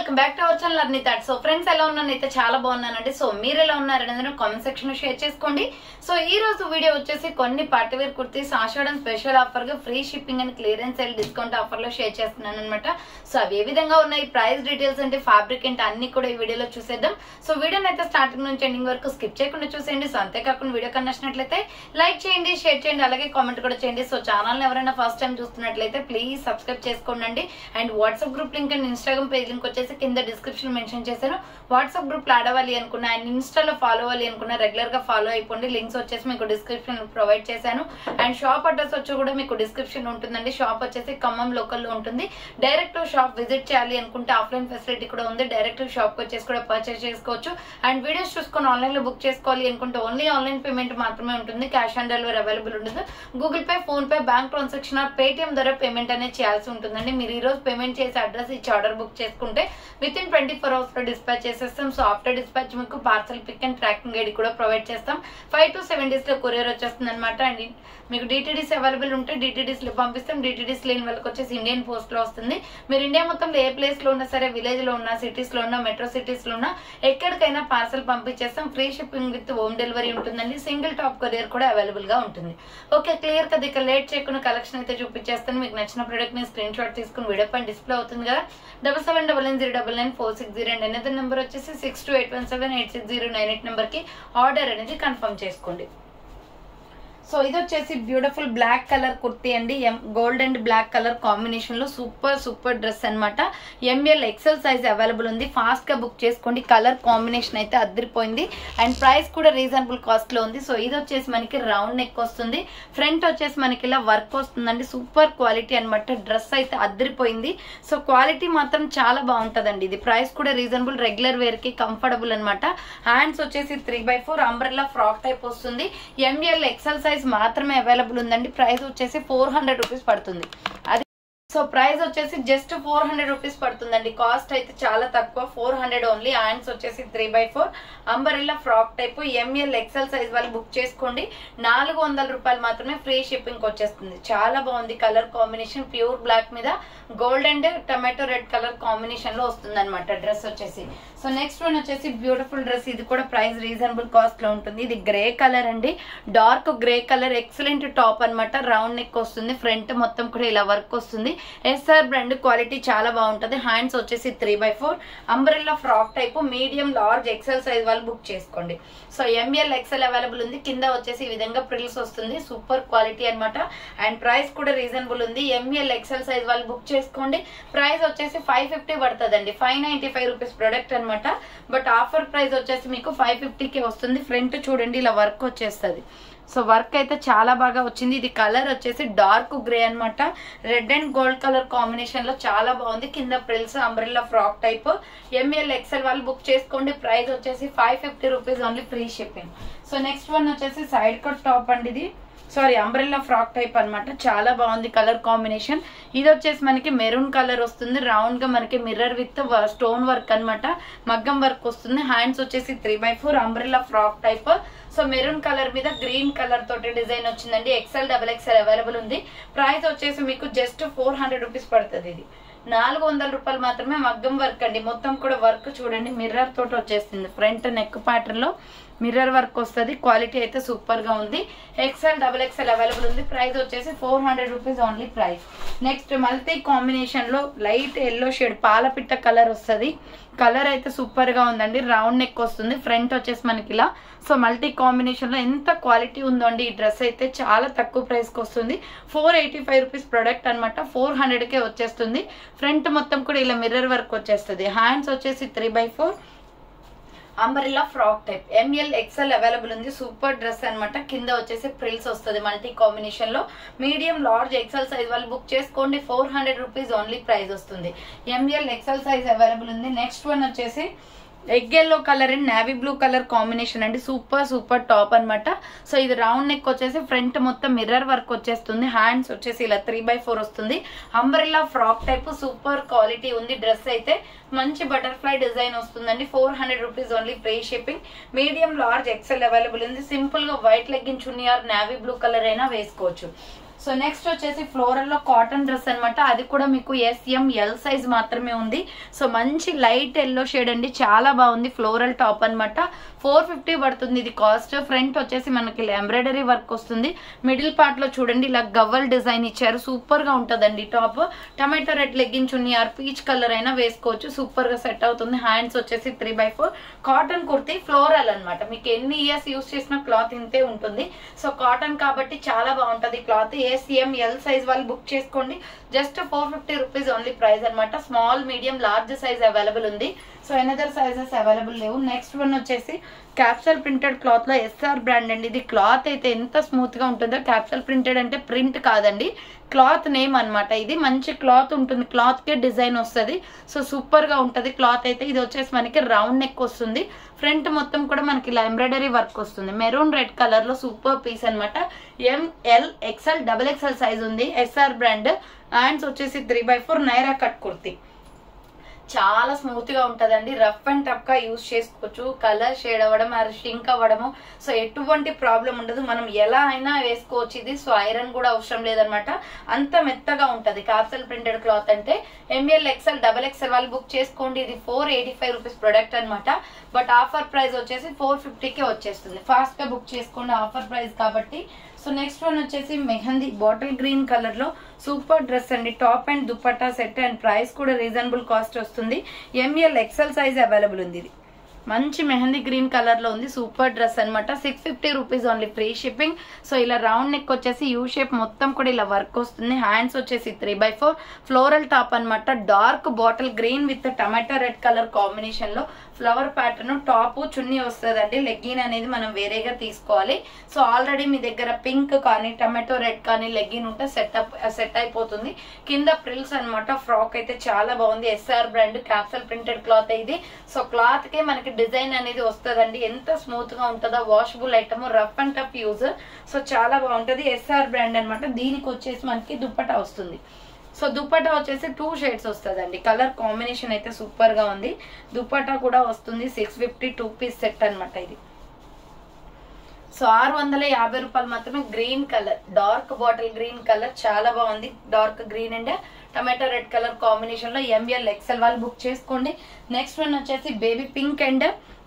Welcome back to our channel Arni thoughts. So friends, ఎలా ఉన్నానైతే చాలా బాగున్నానండి. సో మీరు ఎలా ఉన్నారనేది కామెంట్ సెక్షన్ లో షేర్ చేసుకోండి. సో ఈ రోజు వీడియో వచ్చేసి కొన్ని పార్టీవేర్ కుర్తీస్ ఆషాఢం స్పెషల్ ఆఫర్ గా free shipping and clearance sale discount offer లో షేర్ చేస్తున్నాను అనమాట. సో అవి ఏ విధంగా ఉన్నాయి, ప్రైస్ డీటెయిల్స్ అంటే ఫ్యాబ్రిక్ అంటే అన్ని కూడా ఈ వీడియోలో చూసేద్దాం. సో వీడియోని అయితే స్టార్టింగ్ నుంచి ఎండింగ్ వరకు స్కిప్ చేయకుండా చూసేయండి. సో అంతేకాకుండా వీడియో కన్నా నచ్చినట్లయితే లైక్ చేయండి, షేర్ చేయండి, అలాగే కామెంట్ కూడా చేయండి. సో ఛానల్ ఎవరైనా ఫస్ట్ టైం చూస్తున్నట్లయితే ప్లీజ్ సబ్స్క్రైబ్ చేసుకోండి. And WhatsApp group link and Instagram page link వచ్చేసి కింద డిస్క్రిప్షన్ మెన్షన్ చేశాను. వాట్సాప్ గ్రూప్ లో ఆడవాలి అనుకున్నా అండ్ ఇన్స్టాలో ఫాలో అవ్వాలి అనుకున్నా రెగ్యులర్ గా ఫాలో అయిపోండి. లింక్స్ వచ్చేసి మీకు డిస్క్రిప్షన్ ప్రొవైడ్ చేశాను. అండ్ షాప్ అడ్రస్ వచ్చి కూడా మీకు డిస్క్రిప్షన్ ఉంటుందండి. షాప్ వచ్చేసి ఖమ్మం లోకల్ లో ఉంటుంది. డైరెక్ట్ షాప్ విజిట్ చేయాలి అనుకుంటే ఆఫ్లైన్ ఫెసిలిటీ కూడా ఉంది. డైరెక్ట్ షాప్ వచ్చేసి కూడా పర్చేస్ చేసుకోవచ్చు. అండ్ వీడియోస్ చూసుకొని ఆన్లైన్ లో బుక్ చేసుకోవాలి అనుకుంటే ఓన్లీ ఆన్లైన్ పేమెంట్ మాత్రమే ఉంటుంది. క్యాష్ ఆన్ డెలివరీ అవైలబుల్ ఉండదు. Google pay, phone pay, bank transaction are Paytm ద్వారా పేమెంట్ అనేది చేయాల్సి ఉంటుందండి. మీరు ఈ రోజు పేమెంట్ చేసి అడ్రస్ ఇచ్చి ఆర్డర్ బుక్ చేసుకుంటే విత్ ఇన్ 24 hours లో డిస్పాచ్ చేసేస్తాం. సో ఆఫ్టర్ డిస్పాచ్ మీకు parcel pick and tracking ID కూడా ప్రొవైడ్ చేస్తాం. 5 to 7 days లో కొరియర్ వచ్చేస్తుంది అనమాట. అండ్ మీకు డిటిడిస్ అవైలబుల్ ఉంటే డిటిడిస్ లో పంపిస్తాం. డిటిడిస్ లేని వాళ్ళకి వచ్చేసి ఇండియన్ పోస్ట్ లో వస్తుంది. మీరు ఇండియా మొత్తంలో ఏ ప్లేస్ లో ఉన్నా సరే, విలేజ్ లో ఉన్నా, సిటీస్ లో ఉన్నా, మెట్రో సిటీస్ లో ఉన్నా ఎక్కడికైనా పార్సల్ పంపించేస్తాం. Free shipping with home delivery ఉంటుందండి. సింగిల్ టాప్ కొరియర్ కూడా అవైలబుల్ గా ఉంటుంది. ఓకే, క్లియర్ కదా. ఇక లేట్ చేయకుండా కలెక్షన్ అయితే చూపించేస్తాను. మీకు నచ్చిన ప్రొడక్ట్ ని స్క్రీన్ షాట్ తీసుకుని వీడియో పైన డిస్ప్లే అవుతుంది కదా. 7799099460 అండ్ అనదర్ నెంబర్ వచ్చేసి 6281786098 నెంబర్ కి ఆర్డర్ అనేది కన్ఫర్మ్ చేసుకోండి. సో ఇది వచ్చేసి బ్యూటిఫుల్ బ్లాక్ కలర్ కుర్తీ అండి. Gold and black colour combination లో సూపర్ డ్రెస్ అనమాట. ఎంఎల్ ఎక్సెల్ సైజ్ అవైలబుల్ ఉంది. ఫాస్ట్ గా బుక్ చేసుకోండి. కలర్ కాంబినేషన్ అయితే అద్దరిపోయింది. అండ్ ప్రైస్ కూడా రీజనబుల్ కాస్ట్ లో ఉంది. సో ఇది వచ్చేసి మనకి రౌండ్ నెక్ వస్తుంది. ఫ్రంట్ వచ్చేసి మనకి ఇలా వర్క్ వస్తుందండి. సూపర్ క్వాలిటీ అనమాట. డ్రెస్ అయితే అద్దరిపోయింది. సో క్వాలిటీ మాత్రం చాలా బాగుంటదండి. ఇది ప్రైస్ కూడా రీజనబుల్, రెగ్యులర్ వేర్ కి కంఫర్టబుల్ అనమాట. హ్యాండ్స్ వచ్చేసి 3x4 అంబ్రెల్లా ఫ్రాక్ టైప్ వస్తుంది. ఎంఎల్ ఎక్సెల్ సైజ్ మాత్రమే అవైలబుల్ ఉందండి. ప్రైస్ వచ్చేసి 400 రూపీస్ పడుతుంది. అది సో ప్రైస్ వచ్చేసి జస్ట్ 400 రూపీస్ పడుతుందండి. కాస్ట్ అయితే చాలా తక్కువ, 400 ఓన్లీ. హ్యాండ్స్ వచ్చేసి 3x4 umbrella frock type. ML XL size వాళ్ళు బుక్ చేసుకోండి. 400 రూపాయలు మాత్రమే ఫ్రీ షిప్పింగ్ వచ్చేస్తుంది. చాలా బాగుంది కలర్ కాంబినేషన్. ప్యూర్ బ్లాక్ మీద gold and tomato red colour combination లో వస్తుంది అనమాట డ్రెస్ వచ్చేసి. సో నెక్స్ట్ వన్ వచ్చేసి బ్యూటిఫుల్ డ్రెస్. ఇది కూడా ప్రైస్ రీజనబుల్ కాస్ట్ లో ఉంటుంది. ఇది గ్రే కలర్ అండి. Dark grey colour, excellent top అనమాట. రౌండ్ నెక్ వస్తుంది. ఫ్రంట్ మొత్తం కూడా ఇలా వర్క్ వస్తుంది. ఎస్ఆర్ బ్రాండ్, క్వాలిటీ చాలా బాగుంటది. హ్యాండ్స్ వచ్చేసి 3x4 umbrella frock type. Medium, large, XL size వాళ్ళు బుక్ చేసుకోండి. సో ఎంఎల్ ఎక్సెల్ అవైలబుల్ ఉంది. కింద వచ్చేసి ఈ విధంగా ప్రిల్స్ వస్తుంది. సూపర్ క్వాలిటీ అనమాట. అండ్ ప్రైస్ కూడా రీజనబుల్ ఉంది. ఎంఎల్ ఎక్సెల్ సైజ్ వాళ్ళు బుక్ చేసుకోండి. ప్రైస్ వచ్చేసి 550 పడుతుందండి. 595 రూపీస్ ప్రొడక్ట్ అనమాట. బట్ ఆఫర్ ప్రైస్ వచ్చేసి మీకు 550కి వస్తుంది. ఫ్రంట్ చూడండి ఇలా వర్క్ వచ్చేస్తుంది. సో వర్క్ అయితే చాలా బాగా వచ్చింది. ఇది కలర్ వచ్చేసి డార్క్ గ్రే అనమాట. Red and gold colour combination లో చాలా బాగుంది. కింద frills umbrella frock type. ML XL వాళ్ళు బుక్ చేసుకోండి. ప్రైస్ వచ్చేసి 550 rupees only, free shipping. So next one వచ్చేసి సైడ్ కట్ టాప్ అండి. ఇది అంబ్రెల్లా ఫ్రాక్ టైప్ అనమాట. చాలా బాగుంది కలర్ కాంబినేషన్. ఇది వచ్చేసి మనకి మెరూన్ కలర్ వస్తుంది. రౌండ్ గా మనకి మిర్రర్ విత్ స్టోన్ వర్క్ అనమాట. మగ్గం వర్క్ వస్తుంది. హ్యాండ్స్ వచ్చేసి 3x4 umbrella frock type. So maroon colour మీద గ్రీన్ కలర్ తోటి డిజైన్ వచ్చిందండి. ఎక్సెల్, XXL అవైలబుల్ ఉంది. ప్రైస్ వచ్చేసి మీకు జస్ట్ 400 రూపీస్ పడుతుంది. ఇది 400 రూపాయలు మాత్రమే. మగ్గం వర్క్ అండి. మొత్తం కూడా వర్క్ చూడండి మిర్రర్ తోటి వచ్చేస్తుంది. ఫ్రంట్ నెక్ ప్యాటర్న్ లో మిర్రర్ వర్క్ వస్తుంది. క్వాలిటీ అయితే సూపర్ గా ఉంది. ఎక్సెల్, XXL అవైలబుల్ ఉంది. ప్రైస్ వచ్చేసి 400 rupees only price. Next multi combination లో లైట్ ఎల్లో షేడ్ పాలపిట్ట కలర్ వస్తుంది. కలర్ అయితే సూపర్ గా ఉందండి. రౌండ్ నెక్ వస్తుంది. ఫ్రంట్ వచ్చేసి మనకి ఇలా. సో మల్టీ కాంబినేషన్ లో ఎంత క్వాలిటీ ఉందో అండి. ఈ డ్రెస్ అయితే చాలా తక్కువ ప్రైస్ కి వస్తుంది. 485 రూపీస్ ప్రొడక్ట్ అనమాట. 400కే వచ్చేస్తుంది. ఫ్రంట్ మొత్తం కూడా ఇలా మిర్రర్ వర్క్ వచ్చేస్తుంది. హ్యాండ్స్ వచ్చేసి 3x4 umbrella frock type. ML XL available ఉంది. సూపర్ డ్రెస్ అనమాట. కింద వచ్చేసి ప్రిల్స్ వస్తుంది మల్టీ కాంబినేషన్ లో. మీడియం, లార్జ్, ఎక్సెల్ సైజ్ వాళ్ళు బుక్ చేసుకోండి. 400 రూపీస్ ఓన్లీ ప్రైస్ వస్తుంది. ఎంఎల్ ఎక్సెల్ సైజ్ అవైలబుల్ ఉంది. నెక్స్ట్ వన్ వచ్చేసి egg yellow colour and navy blue colour combination అండి. సూపర్ టాప్ అనమాట. సో ఇది రౌండ్ నెక్ వచ్చేసి ఫ్రంట్ మొత్తం మిర్రర్ వర్క్ వచ్చేస్తుంది. హ్యాండ్స్ వచ్చేసి ఇలా 3x4 వస్తుంది. Umbrella frock type. Super quality ఉంది. డ్రెస్ అయితే మంచి బటర్ఫ్లై డిజైన్ వస్తుందండి. 400 rupees only, free shipping. Medium, large, XL available ఉంది. సింపుల్ గా white legging chunni or navy blue colour అయినా వేసుకోవచ్చు. సో నెక్స్ట్ వచ్చేసి ఫ్లోరల్ లో కాటన్ డ్రెస్ అనమాట. అది కూడా మీకు SML సైజ్ మాత్రమే ఉంది. సో మంచి లైట్ ఎల్లో షేడ్ అండి, చాలా బాగుంది. ఫ్లోరల్ టాప్ అనమాట. 450 పడుతుంది ఇది కాస్ట్. ఫ్రంట్ వచ్చేసి మనకి ఎంబ్రాయిడరీ వర్క్ వస్తుంది. మిడిల్ పార్ట్ లో చూడండి ఇలా గవ్వల్ డిజైన్ ఇచ్చారు, సూపర్ గా ఉంటదండి. Top tomato red leggings chunni or peach colour అయినా వేసుకోవచ్చు, సూపర్ గా సెట్ అవుతుంది. హ్యాండ్స్ వచ్చేసి 3/4 కాటన్ కుర్తీ ఫ్లోరల్ అనమాట. మీకు ఎన్ని ఇయర్స్ యూస్ చేసిన క్లాత్ ఇంతే ఉంటుంది. సో కాటన్ కాబట్టి చాలా బాగుంటది క్లాత్. SML సైజ్ వాళ్ళు బుక్ చేసుకోండి. జస్ట్ 450 రూపీస్ ఓన్లీ ప్రైస్ అనమాట. Small medium large size available ఉంది. సో ఎనదర్ సైజెస్ అవైలబుల్ లేవు. నెక్స్ట్ వన్ వచ్చేసి క్యాప్సల్ ప్రింటెడ్ క్లాత్ లో SR బ్రాండ్ అండి. ఇది క్లాత్ అయితే ఎంత స్మూత్ గా ఉంటుందో. క్యాప్సల్ ప్రింటెడ్ అంటే ప్రింట్ కాదండి, క్లాత్ నేమ్ అనమాట. ఇది మంచి క్లాత్ ఉంటుంది, క్లాత్ కే డిజైన్ వస్తుంది. సో సూపర్ గా ఉంటది క్లాత్ అయితే. ఇది వచ్చేసి మనకి రౌండ్ నెక్ వస్తుంది. ఫ్రంట్ మొత్తం కూడా మనకి ఇలా ఎంబ్రాయిడరీ వర్క్ వస్తుంది. మెరూన్ రెడ్ కలర్ లో సూపర్ పీస్ అనమాట. ML XL XXL సైజ్ ఉంది. SR brand. హ్యాండ్స్ వచ్చేసి 3/4 నైరా కట్ కుర్తీ. చాలా స్మూత్ గా ఉంటదండి. రఫ్ అండ్ టఫ్ గా యూజ్ చేసుకోవచ్చు. కలర్ షేడ్ అవ్వడం షింక్ అవ్వడము సో ఎటువంటి ప్రాబ్లం ఉండదు. మనం ఎలా అయినా వేసుకోవచ్చు ఇది. సో ఐరన్ కూడా అవసరం లేదనమాట, అంత మెత్తగా ఉంటది క్యాప్సల్ ప్రింటెడ్ క్లాత్ అంటే. ML XL XXL వాళ్ళు బుక్ చేసుకోండి. ఇది 485 రూపీస్ ప్రొడక్ట్ అనమాట. బట్ ఆఫర్ ప్రైస్ వచ్చేసి 450కే వచ్చేస్తుంది. ఫాస్ట్ గా బుక్ చేసుకోండి, ఆఫర్ ప్రైస్ కాబట్టి. సో నెక్స్ట్ వన్ వచ్చేసి మెహందీ బాటిల్ గ్రీన్ కలర్ లో సూపర్ డ్రెస్ అండి. Top and dupatta set and price కూడా రీజనబుల్ కాస్ట్ వస్తుంది. ML XL సైజ్ అవైలబుల్ ఉంది. ఇది మంచి మెహందీ గ్రీన్ కలర్ లో ఉంది. సూపర్ డ్రెస్ అనమాట. 650 rupees only, free shipping. So ఇలా రౌండ్ నెక్ వచ్చేసి యూ షేప్ మొత్తం కూడా ఇలా వర్క్ వస్తుంది. హ్యాండ్స్ వచ్చేసి 3/4 ఫ్లోరల్ టాప్ అనమాట. Dark bottle green with tomato red colour combination లో ఫ్లవర్ ప్యాటర్న్. టాప్ చున్నీ వస్తుందండి. లెగ్గిన్ అనేది మనం వేరేగా తీసుకోవాలి. సో ఆల్రెడీ మీ దగ్గర పింక్ కానీ టమాటో రెడ్ కానీ లెగ్గిన్ ఉంటే సెట్ అయిపోతుంది. కింద ప్రిల్స్ అనమాట. ఫ్రాక్ అయితే చాలా బాగుంది. SR brand capsule printed cloth ఇది. సో క్లాత్ కే మనకి డిజైన్ అనేది వస్తుందండి. ఎంత స్మూత్ గా ఉంటుందో. Washable item, rough and tough use. So చాలా బాగుంటది. SR బ్రాండ్ అనమాట. దీనికి వచ్చేసి మనకి దుప్పటా వస్తుంది. సో దుపట్టా వచ్చేసి 2 షేడ్స్ వస్తుందండి. కలర్ కాంబినేషన్ అయితే సూపర్ గా ఉంది. దుపట్టా కూడా వస్తుంది. 650 2 పీస్ సెట్ అనమాట ఇది. సో 650 రూపాయలు మాత్రమే. Green colour, dark bottle green colour చాలా బాగుంది. Dark green and tomato red colour combination లో ML XL వాళ్ళు బుక్ చేసుకోండి. నెక్స్ట్ వన్ వచ్చేసి baby pink and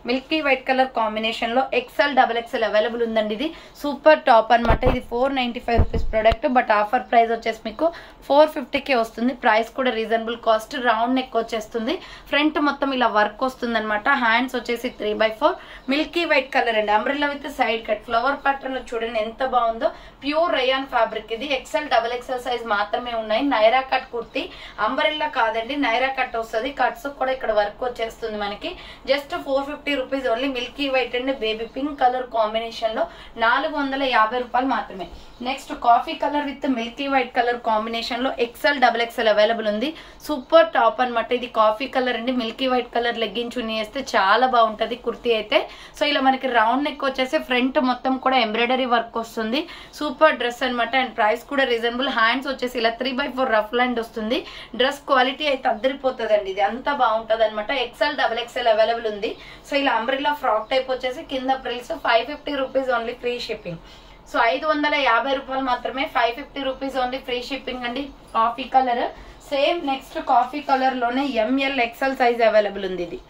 Milky white colour combination లో XL XXL అవైలబుల్ ఉందండి. ఇది సూపర్ టాప్ అనమాట. ఇది 495 rupees product. But offer price వచ్చేసి మీకు 450కే వస్తుంది. ప్రైస్ కూడా రీజనబుల్ కాస్ట్. రౌండ్ నెక్ వచ్చేస్తుంది. ఫ్రంట్ మొత్తం ఇలా వర్క్ వస్తుంది అనమాట. హ్యాండ్స్ వచ్చేసి 3/4 మిల్కీ వైట్ కలర్ అండి. Umbrella with side cut flower pattern లో చూడండి ఎంత బాగుందో. ప్యూర్ రయాన్ ఫ్యాబ్రిక్ ఇది. XL XXL సైజ్ మాత్రమే ఉన్నాయి. నైరా కట్ కుర్తీ, అంబ్రెల్లా కాదండి, నైరా కట్ వస్తుంది. కట్స్ కూడా ఇక్కడ వర్క్ వచ్చేస్తుంది మనకి. Just 450 rupees only. Milky white and baby pink colour combination లో 450 రూపాయలు మాత్రమే. Next coffee colour with Milky white colour combination లో XL XXL అవైలబుల్ ఉంది. సూపర్ టాప్ అనమాట. ఇది కాఫీ కలర్ అండి. మిల్కీ వైట్ కలర్ లెగ్గిన్ చున్నీ వేస్తే చాలా బాగుంటది కుర్తీ అయితే. సో ఇలా మనకి రౌండ్ నెక్ వచ్చేసి ఫ్రంట్ మొత్తం కూడా ఎంబ్రాయిడరీ వర్క్ వస్తుంది. సూపర్ డ్రెస్ అనమాట. అండ్ ప్రైస్ కూడా రీజనబుల్. హ్యాండ్స్ వచ్చేసి ఇలా 3/4 రఫ్ లైన్ వస్తుంది. డ్రెస్ క్వాలిటీ అయితే అద్దరిపోతుందండి. ఇది అంతా బాగుంటది అనమాట. XL XXL అవైలబుల్ ఉంది. సో ఇలా అంబ్రెల్లా ఫ్రాక్ టైప్ వచ్చేసి కింద ప్రిల్స్ 550 rupees only, free shipping. So 550 రూపాయలు మాత్రమే. 550 రూపీస్ ఓన్లీ, ఫ్రీ షిప్పింగ్ అండి. Coffee colour same. Next coffee colour లోనే ML XL సైజ్ అవైలబుల్ ఉంది. ఇది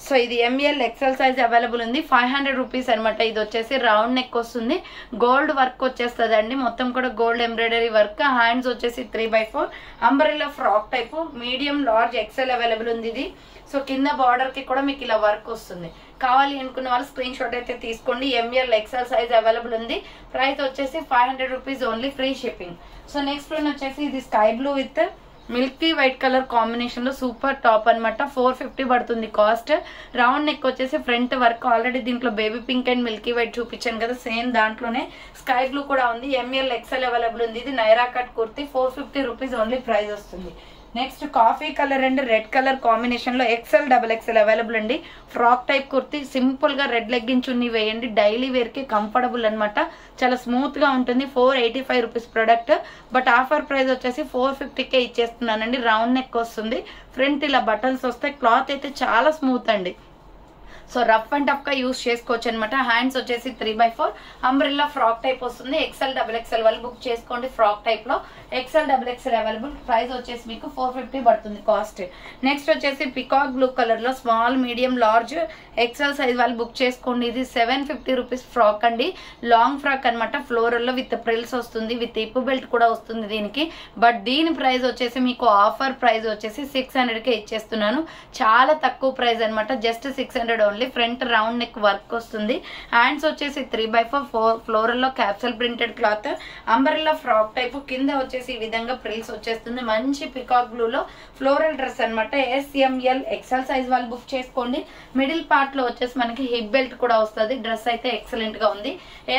సో ఇది ML XL సైజ్ అవైలబుల్ ఉంది. 500 రూపీస్ అనమాట. ఇది వచ్చేసి రౌండ్ నెక్ వస్తుంది. గోల్డ్ వర్క్ వచ్చేస్తుంది అండి. మొత్తం కూడా గోల్డ్ ఎంబ్రాయిడరీ వర్క్. హ్యాండ్స్ వచ్చేసి 3/4 umbrella frock type. Medium large XL available ఉంది ఇది. సో కింద బార్డర్ కి కూడా మీకు ఇలా వర్క్ వస్తుంది. కావాలి అనుకున్న వాళ్ళు స్క్రీన్ షాట్ అయితే తీసుకోండి. ML XL సైజ్ అవైలబుల్ ఉంది. ప్రైస్ వచ్చేసి 500 rupees only, free shipping. So next one వచ్చేసి ఇది sky blue with Milky white colour combination లో సూపర్ టాప్ అనమాట. 450 పడుతుంది కాస్ట్. రౌండ్ నెక్ వచ్చేసి ఫ్రంట్ వర్క్. ఆల్రెడీ దీంట్లో baby pink and Milky white చూపించాను కదా, సేమ్ దాంట్లోనే స్కై బ్లూ కూడా ఉంది. ML XL అవైలబుల్ ఉంది. ఇది Naira cut kurti. 450 rupees only price వస్తుంది. Next coffee colour and red colour combination లో XL XXL అవైలబుల్ అండి. Frock type kurti. సింపుల్ గా రెడ్ లెగ్గిన్ చున్నీ వేయండి. డైలీ వేర్ కి కంఫర్టబుల్ అనమాట. చాలా స్మూత్ గా ఉంటుంది. 485 rupees product. But offer price వచ్చేసి 450కే ఇచ్చేస్తున్నానండి. రౌండ్ నెక్ వస్తుంది. ఫ్రంట్ ఇలా బటన్స్ వస్తాయి. క్లాత్ అయితే చాలా స్మూత్ అండి. సో రఫ్ అండ్ టఫ్ గా యూస్ చేసుకోవచ్చు అనమాట. హ్యాండ్స్ వచ్చేసి 3/4 అంబ్రెల్లా ఫ్రాక్ టైప్ వస్తుంది. XL XXL వాళ్ళు బుక్ చేసుకోండి. ఫ్రాక్ టైప్ లో XL XXL అవైలబుల్. ప్రైస్ వచ్చేసి మీకు 450 పడుతుంది కాస్ట్. నెక్స్ట్ వచ్చేసి పికాక్ బ్లూ కలర్ లో small medium large XL size వాళ్ళు బుక్ చేసుకోండి. ఇది 750 రూపీస్ ఫ్రాక్ అండి. లాంగ్ ఫ్రాక్ అనమాట. ఫ్లోరల్ లో విత్ ప్రిల్స్ వస్తుంది, విత్ ఇప్పు బెల్ట్ కూడా వస్తుంది దీనికి. బట్ దీని ప్రైస్ వచ్చేసి మీకు ఆఫర్ ప్రైస్ వచ్చేసి 600 కే ఇచ్చేస్తున్నాను. చాలా తక్కువ ప్రైస్ అనమాట. Just 600 only. Front round neck work వస్తుంది. హ్యాండ్స్ వచ్చేసి 3/4 ఫ్లోరల్ లో capsule printed cloth umbrella frock type. కింద వచ్చేసి ఈ విధంగా ప్రిల్స్ వచ్చేస్తుంది. మంచి పికాక్ బ్లూ లో ఫ్లోరల్ డ్రెస్ అనమాట. SML XL సైజ్ వాళ్ళు బుక్ చేసుకోండి. మిడిల్ పార్ట్ లో వచ్చేసి మనకి హిప్ బెల్ట్ కూడా వస్తుంది. డ్రెస్ అయితే ఎక్సలెంట్ గా ఉంది.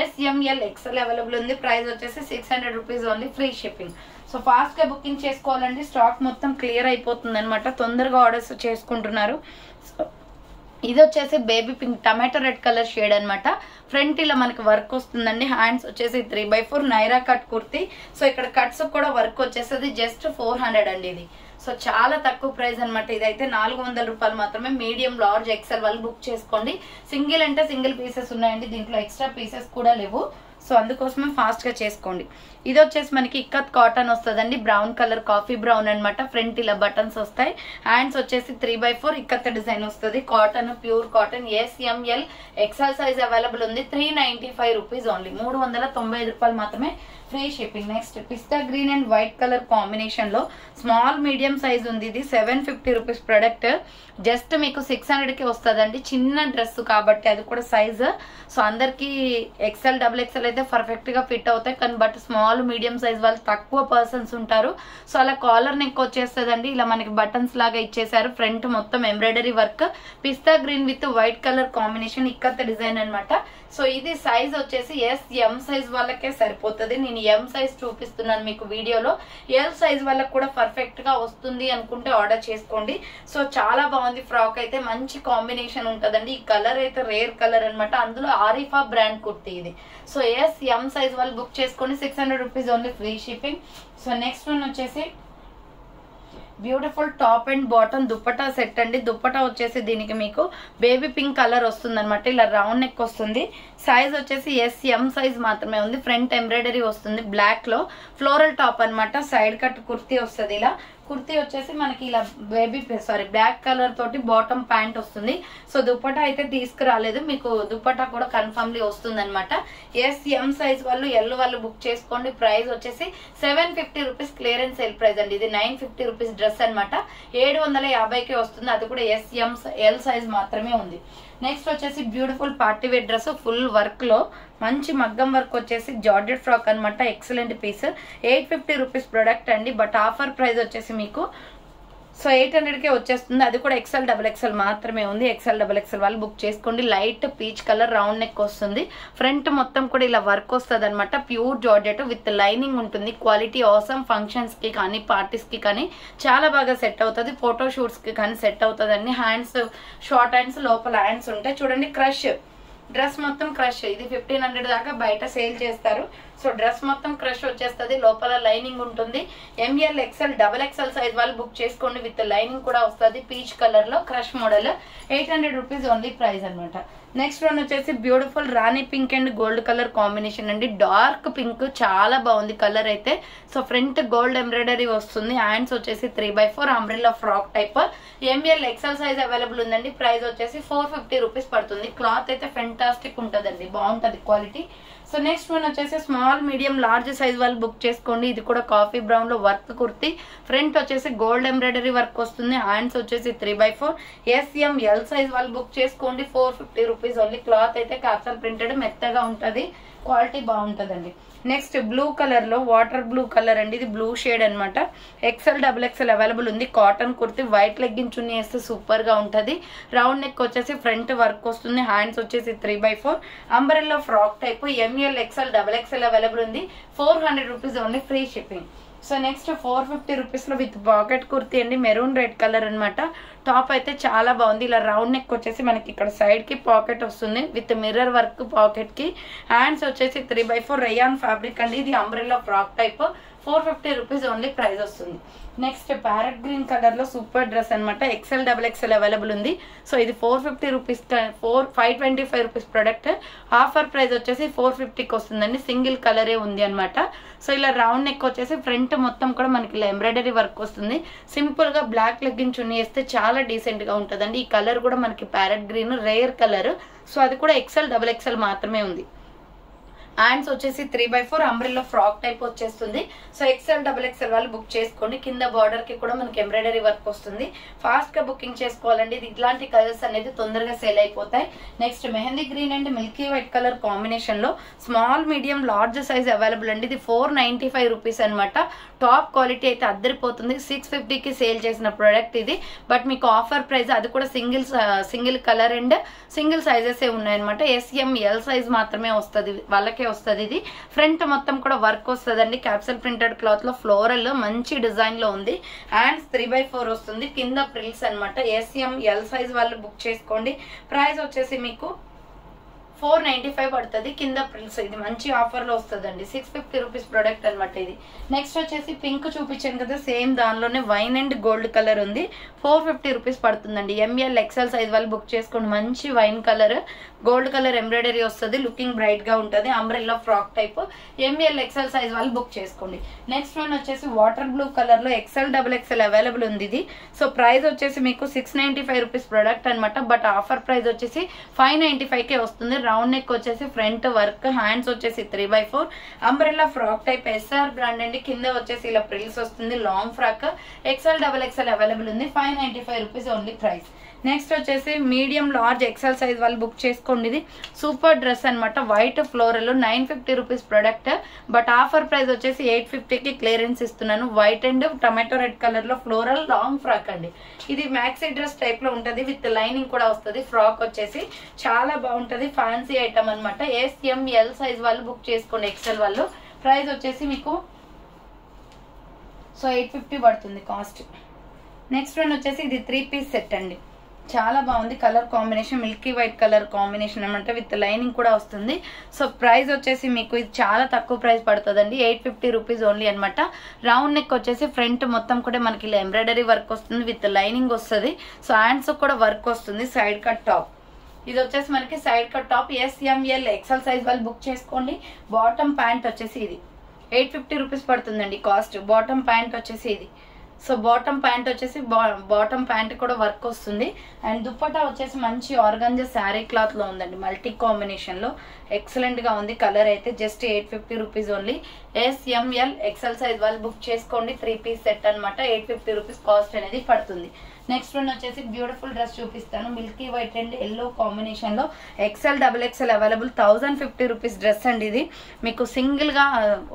SML XL అవైలబుల్ ఉంది. ప్రైస్ వచ్చేసి 600 rupees only. Free shipping. So fast గా బుకింగ్ చేసుకోవాలండి. స్టాక్ మొత్తం క్లియర్ అయిపోతుంది అనమాట. తొందరగా ఆర్డర్స్ చేసుకుంటున్నారు. ఇది వచ్చేసి baby pink tomato red colour shade అనమాట. ఫ్రంట్ ఇలా మనకి వర్క్ వస్తుందండి. హ్యాండ్స్ వచ్చేసి 3/4 నైరా కట్ కుర్తీ. సో ఇక్కడ కట్స్ కూడా వర్క్ వచ్చేస్తుంది. జస్ట్ 400 అండి ఇది. సో చాలా తక్కువ ప్రైస్ అనమాట. ఇదైతే 400 రూపాయలు మాత్రమే. మీడియం లార్జ్ XL వాళ్ళు బుక్ చేసుకోండి. సింగిల్ అంటే సింగిల్ పీసెస్ ఉన్నాయండి. దీంట్లో ఎక్స్ట్రా పీసెస్ కూడా లేవు. సో అందుకోసమే ఫాస్ట్ గా చేసుకోండి. ఇది వచ్చేసి మనకి ఇక్కత్ కాటన్ వస్తుందండి. బ్రౌన్ కలర్ కాఫీ బ్రౌన్ అనమాట. ఫ్రంట్ ఇలా బటన్స్ వస్తాయి. హ్యాండ్స్ వచ్చేసి 3/4 ఇక్కత్ డిజైన్ వస్తుంది. Cotton pure cotton. SML XL size available ఉంది. 395 రూపీస్ ఓన్లీ. 395 రూపాయలు మాత్రమే. Free shipping. Next pista green and white colour combination లో స్మాల్ మీడియం సైజ్ ఉంది. ఇది 750 రూపీస్ ప్రొడక్ట్. జస్ట్ మీకు 600 కి వస్తుందండి. చిన్న డ్రెస్ కాబట్టి అది కూడా సైజ్. సో అందరికి XL XXL అయితే పర్ఫెక్ట్ గా ఫిట్ అవుతాయి. కానీ బట్ స్మాల్ మీడియం సైజ్ వాళ్ళు తక్కువ పర్సన్స్ ఉంటారు. సో అలా కాలర్ నెక్ వచ్చేస్తుందండి. ఇలా మనకి బటన్స్ లాగా ఇచ్చేసారు. ఫ్రంట్ మొత్తం embroidery work. Pista green with white colour combination ikat design అనమాట. సో ఇది సైజ్ వచ్చేసి M సైజ్ వాళ్ళకే సరిపోతుంది. నేను M సైజ్ చూపిస్తున్నాను మీకు వీడియోలో. L సైజ్ వాళ్ళకి కూడా పర్ఫెక్ట్ గా వస్తుంది అనుకుంటే ఆర్డర్ చేసుకోండి. సో చాలా బాగుంది ఫ్రాక్ అయితే. మంచి కాంబినేషన్ ఉంటదండి. ఈ కలర్ అయితే రేర్ కలర్ అనమాట. అందులో ఆరిఫా బ్రాండ్ కుర్తీ ఇది. సో M సైజ్ వాళ్ళు బుక్ చేసుకోండి. 600 rupees only. Free shipping. So next one వచ్చేసి beautiful top and bottom dupatta set అండి. దుప్పటా వచ్చేసి దీనికి మీకు బేబీ పింక్ కలర్ వస్తుంది అనమాట. ఇలా రౌండ్ నెక్ వస్తుంది. సైజ్ వచ్చేసి M సైజ్ మాత్రమే ఉంది. ఫ్రంట్ ఎంబ్రాయిడరీ వస్తుంది బ్లాక్ లో. ఫ్లోరల్ టాప్ అనమాట. సైడ్ కట్ కుర్తీ వస్తుంది. ఇలా కుర్తీ వచ్చేసి మనకి ఇలా బ్లాక్ కలర్ తోటి బాటమ్ ప్యాంట్ వస్తుంది. సో దుప్పటా అయితే తీసుకురాలేదు. మీకు దుప్పటా కూడా కన్ఫర్మ్లీ వస్తుంది అనమాట. M సైజ్ వాళ్ళు L వాళ్ళు బుక్ చేసుకోండి. ప్రైస్ వచ్చేసి 750 రూపీస్ క్లియరెన్స్ సేల్ ప్రైస్ అండి. ఇది 950 రూపీస్ డ్రెస్ అనమాట. 750కి వస్తుంది. అది కూడా L సైజ్ మాత్రమే ఉంది. నెక్స్ట్ వచ్చేసి beautiful party wear dress full work లో మంచి మగ్గం వర్క్ వచ్చేసి జార్జెట్ ఫ్రాక్ అనమాట. Excellent piece. 850 రూపీస్ ప్రొడక్ట్ అండి. బట్ ఆఫర్ ప్రైస్ వచ్చేసి మీకు సో 800కే వచ్చేస్తుంది. అది కూడా XL XXL మాత్రమే ఉంది. XL XXL వాళ్ళు బుక్ చేసుకోండి. Light peach colour round neck వస్తుంది. ఫ్రంట్ మొత్తం కూడా ఇలా వర్క్ వస్తుంది అనమాట. ప్యూర్ జార్జెట్ విత్ లైనింగ్ ఉంటుంది. Quality awesome. ఫంక్షన్స్ కి కానీ పార్టీస్ కి కానీ చాలా బాగా సెట్ అవుతుంది. ఫోటో షూట్స్ కి కానీ సెట్ అవుతుంది అండి. హ్యాండ్స్ షార్ట్ హ్యాండ్స్, లోపల హ్యాండ్స్ ఉంటాయి. చూడండి క్రష్ డ్రెస్ మొత్తం క్రష్. ఇది 1500 దాకా బయట సేల్ చేస్తారు. సో డ్రెస్ మొత్తం క్రష్ వచ్చేస్తుంది. లోపల లైనింగ్ ఉంటుంది. ML XL XXL సైజ్ వాళ్ళు బుక్ చేసుకోండి. విత్ లైనింగ్ కూడా వస్తుంది. పీచ్ కలర్ లో crush model. 800 rupees only price అనమాట. నెక్స్ట్ వన్ వచ్చేసి beautiful Rani pink and gold colour combination అండి. డార్క్ పింక్ చాలా బాగుంది కలర్ అయితే. సో ఫ్రంట్ గోల్డ్ ఎంబ్రాయిడరీ వస్తుంది. హ్యాండ్స్ వచ్చేసి 3/4 umbrella frock type. ML XL size available ఉందండి. ప్రైస్ వచ్చేసి 450 రూపీస్ పడుతుంది. క్లాత్ అయితే ఫెంటాస్టిక్ ఉంటుందండి. బాగుంటుంది క్వాలిటీ. సో నెక్స్ట్ వన్ వచ్చేసి స్మాల్ మీడియం లార్జ్ సైజ్ వాళ్ళు బుక్ చేసుకోండి. ఇది కూడా కాఫీ బ్రౌన్ లో వర్క్ కుర్తీ. ఫ్రంట్ వచ్చేసి గోల్డ్ ఎంబ్రాయిడరీ వర్క్ వస్తుంది. హ్యాండ్స్ వచ్చేసి 3/4. SML సైజ్ వాళ్ళు బుక్ చేసుకోండి. 450 రూపీస్ ఓన్లీ. క్లాత్ అయితే క్యాప్సల్ ప్రింటెడ్ మెత్తగా ఉంటది. క్వాలిటీ బాగుంటదండి. నెక్స్ట్ బ్లూ కలర్ లో వాటర్ బ్లూ కలర్ అండి. ఇది బ్లూ షేడ్ అనమాట. XL XXL అవైలబుల్ ఉంది. కాటన్ కుర్తీ. వైట్ లెగ్గిన్ చున్నీ వేస్తే సూపర్ గా ఉంటది. రౌండ్ నెక్ వచ్చేసి ఫ్రంట్ వర్క్ వస్తుంది. హ్యాండ్స్ వచ్చేసి 3/4 umbrella frock type. ML XL XXL available ఉంది. 400 rupees only. Free shipping. So next 450 rupees లో విత్ పాకెట్ కుర్తీ అండి. మెరూన్ రెడ్ కలర్ అనమాట. టాప్ అయితే చాలా బాగుంది. ఇలా రౌండ్ నెక్ వచ్చేసి మనకి ఇక్కడ సైడ్ కి పాకెట్ వస్తుంది విత్ మిర్రర్ వర్క్ పాకెట్ కి. హ్యాండ్స్ వచ్చేసి 3/4 రేయాన్ ఫ్యాబ్రిక్ అండి. ఇది umbrella frock type. 450 rupees only price వస్తుంది. నెక్స్ట్ ప్యారెట్ గ్రీన్ కలర్ లో సూపర్ డ్రెస్ అనమాట, XL XXL అవైలబుల్ ఉంది. సో ఇది 450 rupees 525 rupees product. Offer price వచ్చేసి 450కి వస్తుందండి. సింగిల్ కలరే ఉంది అనమాట. సో ఇలా రౌండ్ నెక్ వచ్చేసి ఫ్రంట్ మొత్తం కూడా మనకి ఇలా ఎంబ్రాయిడరీ వర్క్ వస్తుంది. సింపుల్ గా బ్లాక్ లెగ్గిన్ చున్నీ వేస్తే చాలా డీసెంట్ గా ఉంటుందండి. ఈ కలర్ కూడా మనకి parrot green rare colour. So అది కూడా XL XXL మాత్రమే ఉంది. హ్యాండ్స్ వచ్చేసి 3/4 అంబ్రెల్లా ఫ్రాక్ టైప్ వచ్చేస్తుంది. సో XL XXL వాళ్ళు బుక్ చేసుకోండి. కింద బార్డర్ కి కూడా మనకి ఎంబ్రాయిడరీ వర్క్ వస్తుంది. ఫాస్ట్ గా బుకింగ్ చేసుకోవాలండి. ఇది ఇట్లాంటి కలర్స్ అనేది తొందరగా సేల్ అయిపోతాయి. Next mehndi green and Milky white colour combination లో small medium large size available అండి. ఇది 495 రూపీస్ అనమాట. టాప్ క్వాలిటీ అయితే అద్దరిపోతుంది. 650కి సేల్ చేసిన ప్రోడక్ట్ ఇది. బట్ మీకు ఆఫర్ ప్రైస్ అది కూడా single colour and single sizes ఉన్నాయన్నమాట. SML సైజ్ మాత్రమే వస్తుంది, వాళ్ళకే వస్తుంది. ఇది ఫ్రంట్ మొత్తం కూడా వర్క్ వస్తుందండి. క్యాప్సల్ ప్రింటెడ్ క్లాత్ లో ఫ్లోరల్ మంచి డిజైన్ లో ఉంది. హ్యాండ్స్ 3/4 వస్తుంది. కింద ప్రిల్స్ అనమాట. SML సైజ్ వాళ్ళు బుక్ చేసుకోండి. ప్రైస్ వచ్చేసి మీకు 495 పడుతుంది. కింద ప్రిల్స్. ఇది మంచి ఆఫర్ లో వస్తుందండి. 650 రూపీస్ ప్రొడక్ట్ అనమాట ఇది. నెక్స్ట్ వచ్చేసి పింక్ చూపించాను కదా, సేమ్ దానిలోనే వైన్ అండ్ గోల్డ్ కలర్ ఉంది. 450 రూపీస్ పడుతుందండి. ML XL సైజ్ వాళ్ళు బుక్ చేసుకోండి. మంచి wine colour gold colour embroidery వస్తుంది. లుకింగ్ బ్రైట్ గా ఉంటుంది. Umbrella frock type. ML XL size వాళ్ళు బుక్ చేసుకోండి. నెక్స్ట్ వన్ వచ్చేసి వాటర్ బ్లూ కలర్ లో XL XXL అవైలబుల్ ఉంది ఇది. సో ప్రైస్ వచ్చేసి మీకు 695 రూపీస్ ప్రొడక్ట్ అనమాట. బట్ ఆఫర్ ప్రైస్ వచ్చేసి 595కే వస్తుంది. రౌండ్ నెక్ వచ్చేసి ఫ్రంట్ వర్క్. హ్యాండ్స్ వచ్చేసి 3/4 umbrella frock type. SR brand అండి. కింద వచ్చేసి ఇలా ప్రిల్స్ వస్తుంది. Long frock. XL XXL available ఉంది. 595 రూపీస్ ఓన్లీ ప్రైస్. నెక్స్ట్ వచ్చేసి మీడియం లార్జ్ XL సైజ్ వాళ్ళు బుక్ చేసుకోండి. ఇది సూపర్ డ్రెస్ అనమాట. White floral 950 rupees product. But offer price వచ్చేసి 850కి క్లియరెన్స్ ఇస్తున్నాను. White and tomato red colour లో ఫ్లోరల్ లాంగ్ ఫ్రాక్ అండి. ఇది మ్యాక్సీ డ్రెస్ టైప్ లో ఉంటది. విత్ లైనింగ్ కూడా వస్తుంది. ఫ్రాక్ వచ్చేసి చాలా బాగుంటది. ఫ్యాన్సీ ఐటమ్ అనమాట. SML సైజ్ వాళ్ళు బుక్ చేసుకోండి. XL వాళ్ళు. ప్రైస్ వచ్చేసి మీకు 850 పడుతుంది కాస్ట్. నెక్స్ట్ వన్ వచ్చేసి ఇది 3 పీస్ సెట్ అండి. చాలా బాగుంది. Colour combination Milky white colour combination అనమాట. విత్ లైనింగ్ కూడా వస్తుంది. సో ప్రైస్ వచ్చేసి మీకు ఇది చాలా తక్కువ ప్రైస్ పడుతుందండి. 850 రూపీస్ ఓన్లీ అనమాట. రౌండ్ నెక్ వచ్చేసి ఫ్రంట్ మొత్తం కూడా మనకి ఇలా ఎంబ్రాయిడరీ వర్క్ వస్తుంది. విత్ లైనింగ్ వస్తుంది. సో హ్యాండ్స్ కూడా వర్క్ వస్తుంది. Side cut top. ఇది వచ్చేసి మనకి side cut top. SML XL size వాళ్ళు బుక్ చేసుకోండి. బాటమ్ ప్యాంట్ వచ్చేసి ఇది 850 రూపీస్ పడుతుందండి కాస్ట్. బాటమ్ ప్యాంట్ వచ్చేసి ఇది. సో బాటమ్ ప్యాంట్ వచ్చేసి బాటమ్ ప్యాంట్ కూడా వర్క్ వస్తుంది. అండ్ దుప్పటా వచ్చేసి మంచి ఆర్గంజా శారీ క్లాత్ లో ఉందండి. మల్టీ కాంబినేషన్ లో ఎక్సలెంట్ గా ఉంది. కలర్ అయితే just 850 rupees only. SML XL size వాళ్ళు బుక్ చేసుకోండి. 3 పీస్ సెట్ అనమాట. 850 రూపీస్ కాస్ట్ అనేది పడుతుంది. నెక్స్ట్ వన్ వచ్చేసి బ్యూటిఫుల్ డ్రెస్ చూపిస్తాను. Milky white and yellow combination లో XL XXL available. 1050 rupees dress అండి. ఇది మీకు సింగిల్ గా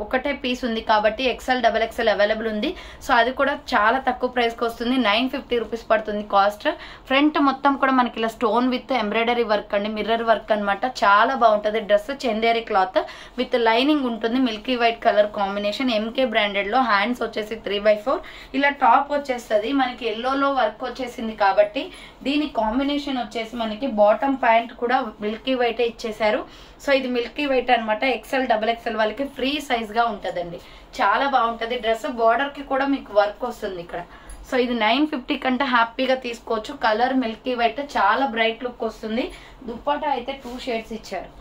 ఒకటే పీస్ ఉంది కాబట్టి XL XXL అవైలబుల్ ఉంది. సో అది కూడా చాలా తక్కువ ప్రైస్ కి వస్తుంది. 950 రూపీస్ పడుతుంది కాస్ట్. ఫ్రంట్ మొత్తం కూడా మనకి ఇలా స్టోన్ విత్ ఎంబ్రాయిడరీ వర్క్ అండి. మిర్రర్ వర్క్ అనమాట. చాలా బాగుంటది dress. Chanderi cloth with lining ఉంటుంది. Milky white colour combination. MK branded లో. హ్యాండ్స్ వచ్చేసి 3/4 ఇలా టాప్ వచ్చేస్తుంది. మనకి ఎల్లోలో వర్క్ వచ్చేసింది కాబట్టి దీని కాంబినేషన్ వచ్చేసి మనకి బాటమ్ ప్యాంట్ కూడా మిల్కీ వైట్ ఇచ్చేసారు. సో ఇది మిల్కీ వైట్ అనమాట. XL XXL వాళ్ళకి ఫ్రీ సైజ్ గా ఉంటదండి. చాలా బాగుంటది డ్రెస్. బార్డర్ కి కూడా మీకు వర్క్ వస్తుంది ఇక్కడ. సో ఇది 950 కంటే హ్యాపీగా తీసుకోవచ్చు. కలర్ మిల్కీ వైట్ చాలా బ్రైట్ లుక్ వస్తుంది. దుప్పటా అయితే 2 షేడ్స్ ఇచ్చారు.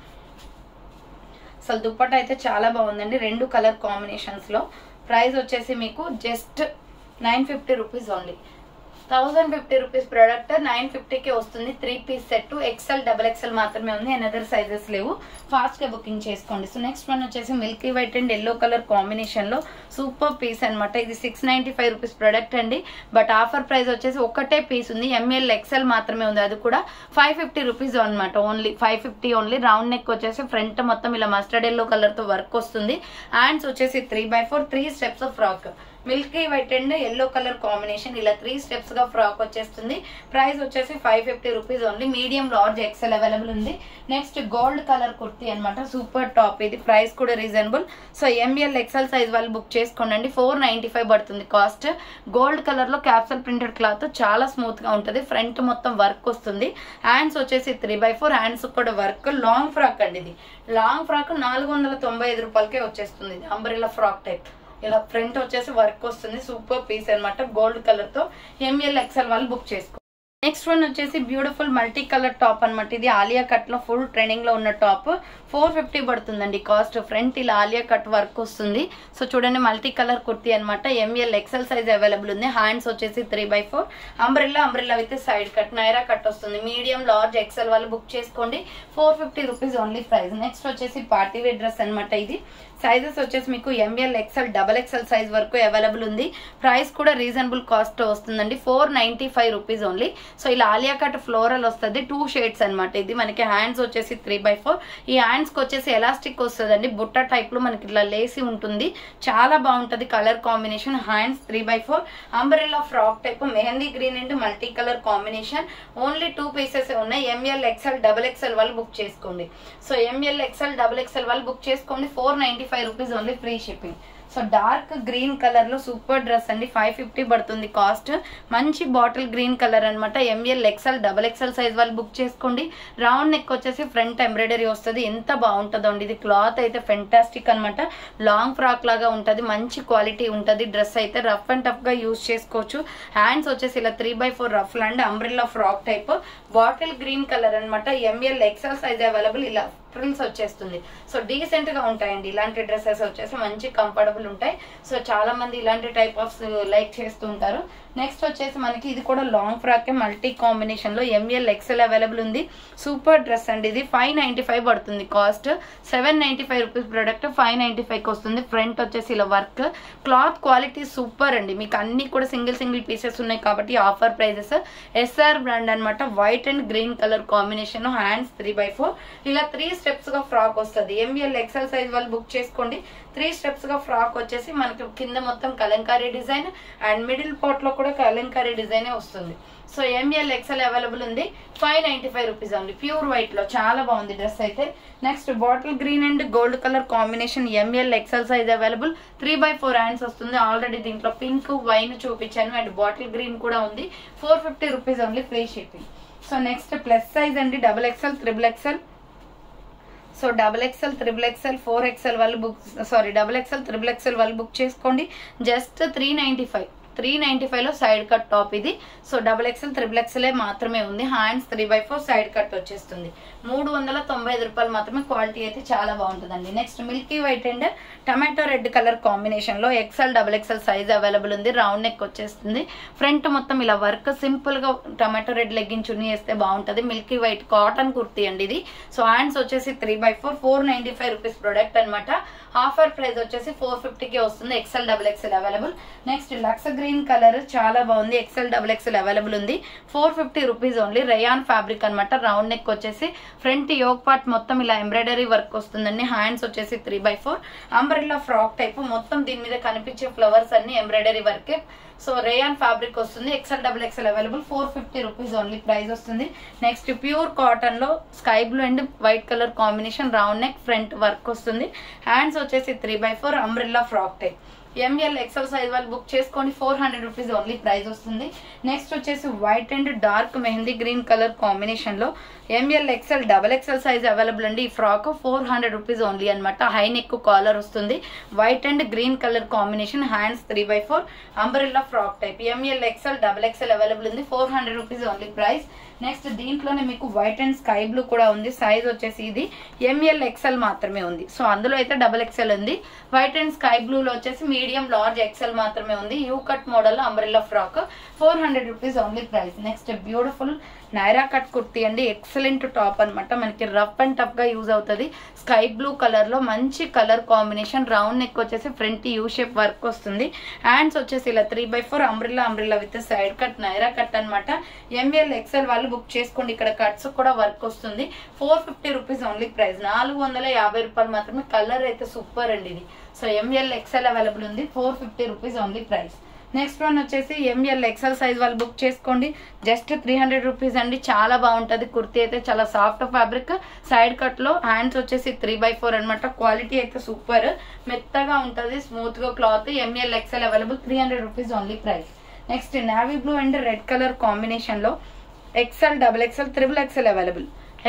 అసలు దుప్పటా అయితే చాలా బాగుందండి. 2 కలర్ కాంబినేషన్స్ లో. ప్రైస్ వచ్చేసి మీకు just 950 rupees only. 1050 rupees product 950కి వస్తుంది. 3 పీస్ సెట్. XL XXL మాత్రమే ఉంది. అనదర్ సైజెస్ లేవు. ఫాస్ట్ గా బుకింగ్ చేసుకోండి. సో నెక్స్ట్ వన్ వచ్చేసి milky white and yellow colour combination లో సూపర్ పీస్ అనమాట. ఇది 695 రూపీస్ ప్రోడక్ట్ అండి. బట్ ఆఫర్ ప్రైస్ వచ్చేసి ఒకటే పీస్ ఉంది. ML XL మాత్రమే ఉంది. అది కూడా 550 రూపీస్ అనమాట. Only 550 only. రౌండ్ నెక్ వచ్చేసి ఫ్రంట్ మొత్తం ఇలా మస్టర్డ్ ఎల్లో కలర్ తో వర్క్ వస్తుంది. హ్యాండ్స్ వచ్చేసి 3/4 3 steps frock. Milky white and yellow colour combination. ఇలా 3 స్టెప్స్ గా ఫ్రాక్ వచ్చేస్తుంది. ప్రైస్ వచ్చేసి 550 rupees only. Medium large XL available ఉంది. నెక్స్ట్ గోల్డ్ కలర్ కుర్తీ అనమాట. Super top. ఇది ప్రైస్ కూడా reasonable. So ML XL size వాళ్ళు బుక్ చేసుకోండి. 495 పడుతుంది కాస్ట్. గోల్డ్ కలర్ లో క్యాప్సల్ ప్రింటెడ్ క్లాత్. చాలా స్మూత్ గా ఉంటది. ఫ్రంట్ మొత్తం వర్క్ వస్తుంది. హ్యాండ్స్ వచ్చేసి 3/4 హ్యాండ్స్ కూడా వర్క్. లాంగ్ ఫ్రాక్ అండి. ఇది లాంగ్ ఫ్రాక్ 495 రూపాయలకే వచ్చేస్తుంది. Umbrella frock type. ఇలా ఫ్రంట్ వచ్చేసి వర్క్ వస్తుంది, సూపర్ పీస్ అనమాట గోల్డ్ కలర్ తో. ML XL వాళ్ళు బుక్ చేసుకో. నెక్స్ట్ వన్ వచ్చేసి బ్యూటిఫుల్ మల్టీ కలర్ టాప్ అనమాట. ఇది ఆలియా కట్ లో ఫుల్ ట్రెండింగ్ లో ఉన్న టాప్. 450 పడుతుందండి కాస్ట్. ఫ్రంట్ ఇలా ఆలియా కట్ వర్క్ వస్తుంది. సో చూడండి మల్టీ కలర్ కుర్తీ అనమాట. ML XL సైజ్ అవైలబుల్ ఉంది. హ్యాండ్స్ వచ్చేసి 3/4 umbrella with side cut Naira cut వస్తుంది. మీడియం లార్జ్ XL వాళ్ళు బుక్ చేసుకోండి. 450 రూపీస్ ఓన్లీ ప్రైస్. నెక్స్ట్ వచ్చేసి పార్టీ వేర్ డ్రెస్ అనమాట. ఇది సైజెస్ వచ్చేసి మీకు ML XL XXL సైజ్ వరకు అవైలబుల్ ఉంది. ప్రైస్ కూడా రీజనబుల్ కాస్ట్ వస్తుందండి. 495 రూపీస్ ఓన్లీ. సో ఇలా ఆలియా కట్ ఫ్లోరల్ వస్తుంది. 2 షేడ్స్ అనమాట. ఇది మనకి హ్యాండ్స్ వచ్చేసి 3/4. ఈ హ్యాండ్స్ కి వచ్చేసి ఎలాస్టిక్ వస్తుందండి. బుట్ట టైప్ లో మనకి ఇట్లా లేసి ఉంటుంది. చాలా బాగుంటది colour combination. Hands 3/4 umbrella frock type mehndi green and multi colour combination. Only 2 pieces ఉన్నాయి. ML XL XXL వాళ్ళు బుక్ చేసుకోండి. సో ML XL XXL వాళ్ళు బుక్ చేసుకోండి. 495 rupees only free shipping. So dark green colour లో సూపర్ డ్రెస్ అండి. 550 పడుతుంది cost. మంచి bottle green colour అనమాట. ML XL XXL సైజ్ వాళ్ళు బుక్ చేసుకోండి. రౌండ్ నెక్ వచ్చేసి ఫ్రంట్ ఎంబ్రాయిడరీ వస్తుంది. ఎంత బాగుంటుందో అండి. ఇది క్లాత్ అయితే ఫెంటాస్టిక్ అనమాట. లాంగ్ ఫ్రాక్ లాగా ఉంటుంది. మంచి క్వాలిటీ ఉంటుంది. డ్రెస్ అయితే రఫ్ అండ్ టఫ్ గా యూజ్ చేసుకోవచ్చు. హ్యాండ్స్ వచ్చేసి ఇలా 3/4 rough and umbrella frock type. Bottle green colour అనమాట. ML XL size available. ఇలా ఫ్రిల్స్ వచ్చేస్తుంది. సో డీసెంట్ గా ఉంటాయండి ఇలాంటి డ్రెస్సెస్ వచ్చేసి. మంచి కంఫర్టబుల్ ఉంటాయి. సో చాలా మంది ఇలాంటి టైప్ ఆఫ్ లైక్ చేస్తూ ఉంటారు. నెక్స్ట్ వచ్చేసి మనకి ఇది కూడా లాంగ్ ఫ్రాక్ మల్టీ కాంబినేషన్ లో ML XL అవైలబుల్ ఉంది. సూపర్ డ్రెస్ అండి. ఇది 595 పడుతుంది కాస్ట్. 795 రూపీస్ ప్రొడక్ట్ 595 కి వస్తుంది. ఫ్రంట్ వచ్చేసి ఇలా వర్క్. క్లాత్ క్వాలిటీ సూపర్ అండి. మీకు అన్ని కూడా సింగిల్ పీసెస్ ఉన్నాయి కాబట్టి ఆఫర్ ప్రైజెస్. SR బ్రాండ్ అనమాట. White and green colour combination. Hands 3/4 ఇలా 3 స్టెప్స్ గా ఫ్రాక్ వస్తుంది. ML XL సైజ్ వాళ్ళు బుక్ చేసుకోండి. 3 స్టెప్స్ గా ఫ్రాక్ వచ్చేసి మనకి కింద మొత్తం Kalamkari design and middle part లో కూడా కలంకారీ డిజైన్ వస్తుంది. సో ML XL అవైలబుల్ ఉంది. 595 రూపీస్ ఓన్లీ. ప్యూర్ వైట్ లో చాలా బాగుంది డ్రెస్ అయితే. Next bottle green and gold colour combination. ML XL size available. 3/4 hands వస్తుంది. ఆల్రెడీ దీంట్లో పింక్ వైన్ చూపించాను అండ్ బాటిల్ గ్రీన్ కూడా ఉంది. 450 rupees only free shipping. So next plus size అండి. XXL XXL. So XXL XXL 4XL వాళ్ళు book XXL XXL వాళ్ళు book చేసుకోండి. Just 395 లో సైడ్ కట్ టాప్ ఇది. సో XXL XXL మాత్రమే ఉంది. హ్యాండ్స్ 3/4 సైడ్ కట్ వచ్చేస్తుంది. 395 రూపాయలు మాత్రమే. క్వాలిటీ అయితే చాలా బాగుంటుందండి. Next Milky white and tomato red colour combination లో XL XXL సైజ్ అవైలబుల్ ఉంది. రౌండ్ నెక్ వచ్చేస్తుంది. ఫ్రంట్ మొత్తం ఇలా వర్క్. సింపుల్ గా టమాటో రెడ్ లెగ్గిన్ చున్నీ వేస్తే బాగుంటది. మిల్కీ వైట్ కాటన్ కుర్తీ అండి ఇది. సో హ్యాండ్స్ వచ్చేసి 3/4 495 రూపీస్ ప్రొడక్ట్ అనమాట. ఆఫర్ ప్రైస్ వచ్చేసి 450 కి వస్తుంది. XL XXL available. Next lux green colour చాలా బాగుంది. XL XXL అవైలబుల్ ఉంది. 450 రూపీస్ ఓన్లీ. రేయాన్ ఫ్యాబ్రిక్ అనమాట. రౌండ్ నెక్ వచ్చేసి ఫ్రంట్ యోక్ పార్ట్ మొత్తం ఇలా ఎంబ్రాయిడరీ వర్క్ వస్తుందండి. హ్యాండ్స్ వచ్చేసి 3/4 అంబ్రెల్లా ఫ్రాక్ టైప్. మొత్తం దీని మీద కనిపించే ఫ్లవర్స్ అన్ని embroidery work. So rayon fabric వస్తుంది. XL XXL available. 450 rupees only price వస్తుంది. నెక్స్ట్ ప్యూర్ కాటన్ లో sky blue and white colour combination. Round neck front work వస్తుంది. హ్యాండ్స్ వచ్చేసి 3/4 umbrella frock type. ML XL size వాళ్ళు book చేసుకోండి. 400 rupees only price వస్తుంది. Next వచ్చేసి white and dark mehndi green colour combination లో ML XL XXL size available అండి. ఈ frock 400 rupees only అనమాట. హై నెక్ కాలర్ వస్తుంది. White and green colour combination. Hands 3/4 umbrella frock type. ML XL XXL available ఉంది. 400 rupees only price. Next దీంట్లోనే మీకు white and sky blue కూడా ఉంది. Size వచ్చేసి ఇది ML XL మాత్రమే ఉంది. సో అందులో అయితే XXL ఉంది. వైట్ అండ్ స్కై బ్లూ లో వచ్చేసి మీడియం లార్జ్ XL మాత్రమే ఉంది. You cut model umbrella frock 400 rupees only price. Next beautiful Naira cut kurti అండి. ఎక్సలెంట్ టాప్ అనమాట. మనకి రఫ్ అండ్ టఫ్ గా యూజ్ అవుతుంది. స్కై బ్లూ కలర్ లో మంచి కలర్ కాంబినేషన్. రౌండ్ నెక్ వచ్చేసి ఫ్రంట్ యూ షేప్ వర్క్ వస్తుంది. హ్యాండ్స్ వచ్చేసి ఇలా 3/4 umbrella with side cut Naira cut అనమాట. ML XL వాళ్ళు బుక్ చేసుకోండి. ఇక్కడ కట్స్ కూడా వర్క్ వస్తుంది. 450 రూపీస్ ఓన్లీ ప్రైస్. 450 రూపాయలు మాత్రమే. కలర్ అయితే సూపర్ అండి ఇది. సో ML XL అవైలబుల్ ఉంది. 450 rupees only price. Next one వచ్చేసి ML XL సైజ్ వాళ్ళు బుక్ చేసుకోండి. జస్ట్ 300 రూపీస్ అండి. చాలా బాగుంటది. కుర్తీ అయితే చాలా సాఫ్ట్ ఫ్యాబ్రిక్. సైడ్ కట్ లో హ్యాండ్స్ వచ్చేసి 3/4 అనమాట. క్వాలిటీ అయితే సూపర్. మెత్తగా ఉంటది. స్మూత్ గా cloth. ML XL available. 300 rupees only price. Next navy blue and red colour combination లో XL XXL XXL available.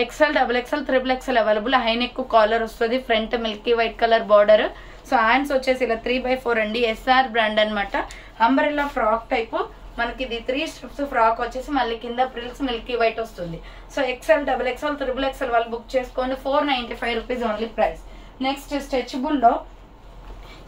XL XXL XXL available. High neck collar వస్తుంది. Front milky white colour border. So hands వచ్చేసి ఇలా 3/4 అండి, SR brand అనమాట. Umbrella frock type మనకి ఇది 3 strips frock వచ్చేసి మళ్ళీ కింద ప్రిల్స్ మిల్కీ వైట్ వస్తుంది. So XL, double XL, triple XL వాళ్ళు బుక్ చేసుకోండి. 495 రూపీస్ ఓన్లీ ప్రైస్. నెక్స్ట్ స్ట్రెచబుల్లో